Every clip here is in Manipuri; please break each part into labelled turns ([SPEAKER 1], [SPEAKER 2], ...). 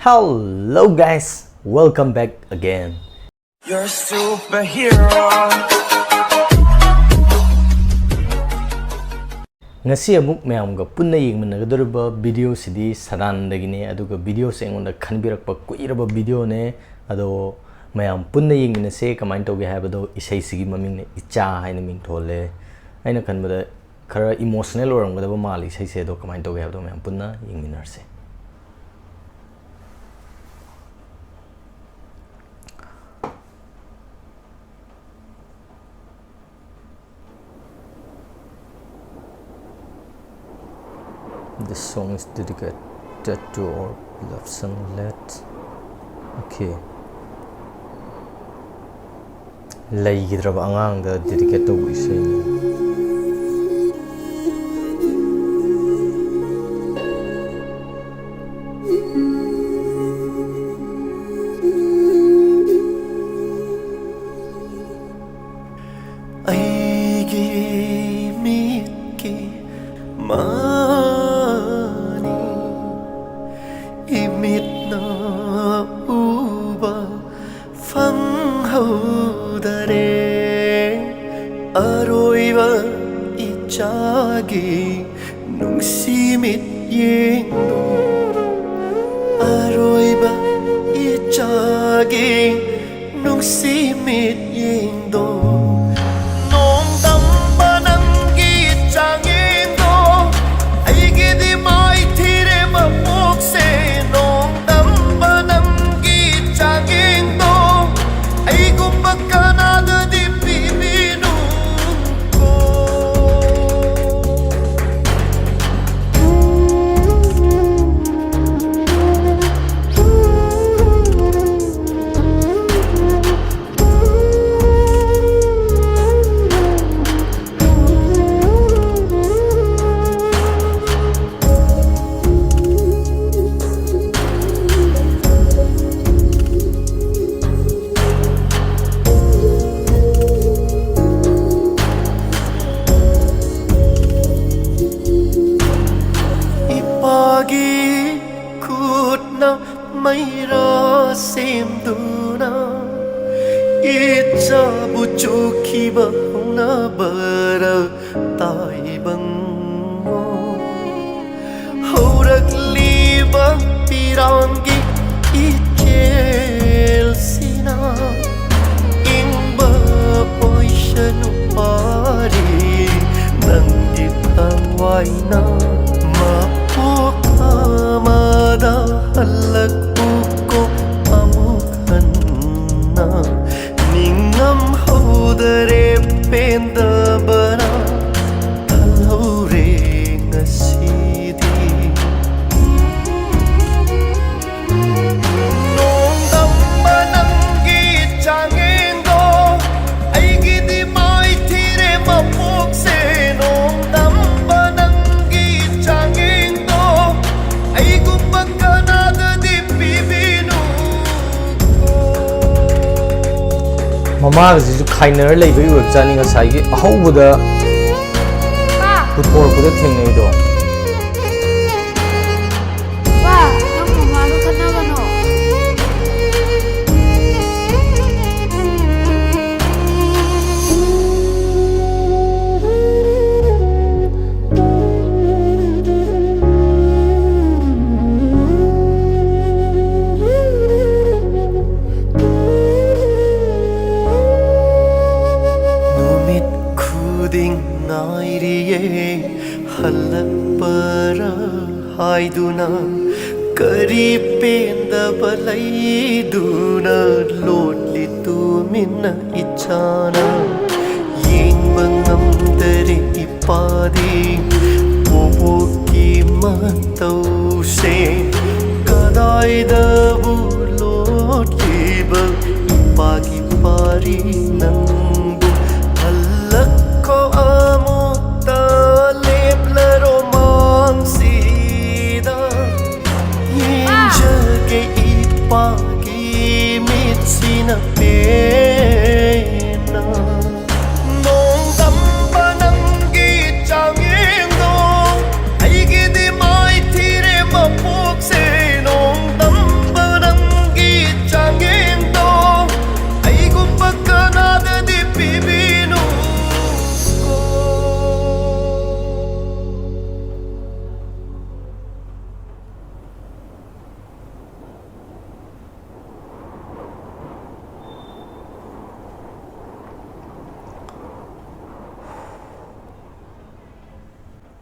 [SPEAKER 1] Hello guys, welcome back again.
[SPEAKER 2] You're a superhero.
[SPEAKER 1] Ngasi amuk mayamga punna yengmanagadorba video sidi sarandagine aduga video se engonda khanbirakpa kuiraba video ne ado mayam punna yengminase kamain toge habado isai sigi maming ne Echa haina ming thole aina khanbada khara emotional oramgadaba mali isai se do kamain toge habado mayam punna yengminarse. This song is dedicated to our beloved son Let. Okay. Laigidraba angangda dedicate to isay.
[SPEAKER 2] Aigi miki imit na uba phang hau dare aroiba Echagi nungsimit yengdo aroiba Echagi nungsimit yengdo Mayra semduna Echa buchuki bahuna bara taibango Horak liba pirangi ikel sina Ingba poishanu pari nangit ang waina Mapukamada halak Dare penda bara talhaure ngasidi nong damba nangi changendo aigi di mai thire mapok se nong damba nangi changendo aigu pakkanada di pibinu
[SPEAKER 1] Mama ji khainer leibai web chani nga sai gi ahaubuda putor puda thengnei do
[SPEAKER 3] wa nang mama ro kana gano halapara haiduna kari penda balaiduna lotli tumina Echana yengba ngamdare ipadi boboki matause kadaidabu lotliba ipagi pari nangbu halakko amukta Pagi mitsina pena nong damba nangi changendo aigi di mai thire mapok se nong damba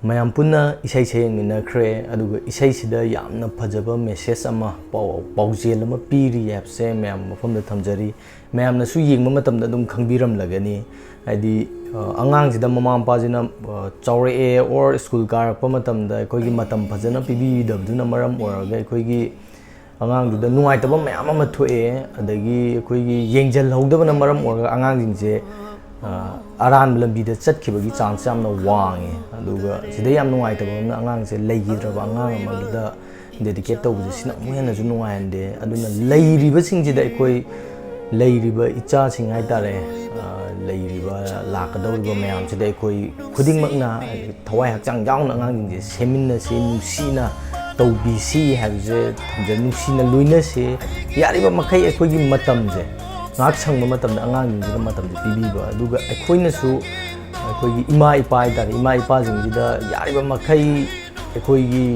[SPEAKER 1] mayam punna isai seyengminakre aduga isai sida yamna phajaba message ama paujel ama piri apse mayam mafamda thamjari mayamna su yengma matamda dum khangbiram lagani haidi angang sida mama mapa jina chaure or school karakpa matamda koigi matam phajana pibi dabduna maram oraga koigi angang duda nuai taba mayam ama thoe adagi koigi yengjal hogdabana maram oraga angang jingje aran lambi da chatkhibagi chance yamna wange aduga sida yam nuai taba angang se leigiraba angang amada dedicate tawbuje sina muhena ju nuai ande aduna leiriba singjida ekoi leiriba icha sing hai tare leiriba lakadawriba mayam sida ekoi khudingmakna thawai hakchang yauna angang jingje seminna se nusina tawbisi habje thamje nusina loina se yariba makai ekoi gi matamje ngak sang matamda angang jingjida matamje pibiba aduga ekoinasu ekoi ima ipa tare ima ipa jingjida yariba makai ekoi gi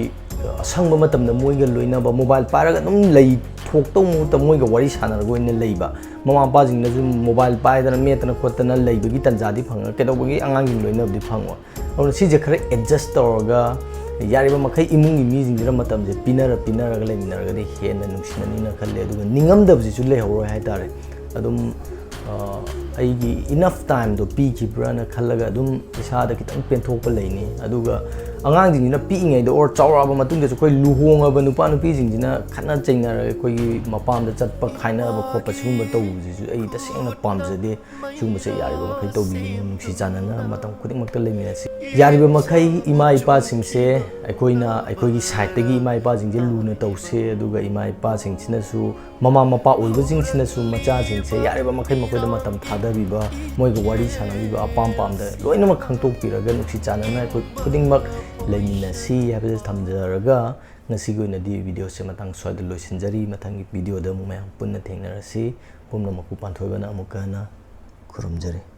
[SPEAKER 1] asangba matamda moiga loinaba mobile paraga dum lei thoktaw mu ta moiga wari sanarga oina leiba mama mapa jingnasu mobile paidana metana khotana leibagi tanjadi phanga kedawbagi angang jing loinabdi phangwa awna sije khara adjust tawraga yariba makai imungi mi jingira matamje pinaraga leiminaraga de hena nungsinanina khalle aduga ningamdabji su lehoro hai tare adum aigi enough time do pi kibrana khallaga adum isada kitang penthokpa leini aduga angang jingina pi ngai do or chawraba matungda su koi luhongaba nupa nupi jingjina khana chainara koi mapamda chatpa khaina ba khopa sigumba tawuji su ai tasengna pamjade sigumba se yariba makai tawbi nungsi janana matam khuding makta leimina si yariba makai ima ipa singse aikoigi side tagi ima ipa jingje luna tawse aduga ima ipa singsina su mama mapa oiba jingsina su macha jingse yariba makai makoida matam thadabiba moiga wari sanabiba apam pamda loina mak khangtokpiraga nungsi janana koi khuding mak leiminasi habse thamjaraga ngasi goina di video se matang swada loisinjari mathangi video da mu mayam punna thengnarasi pumna maku panthoibana amukana khurumjari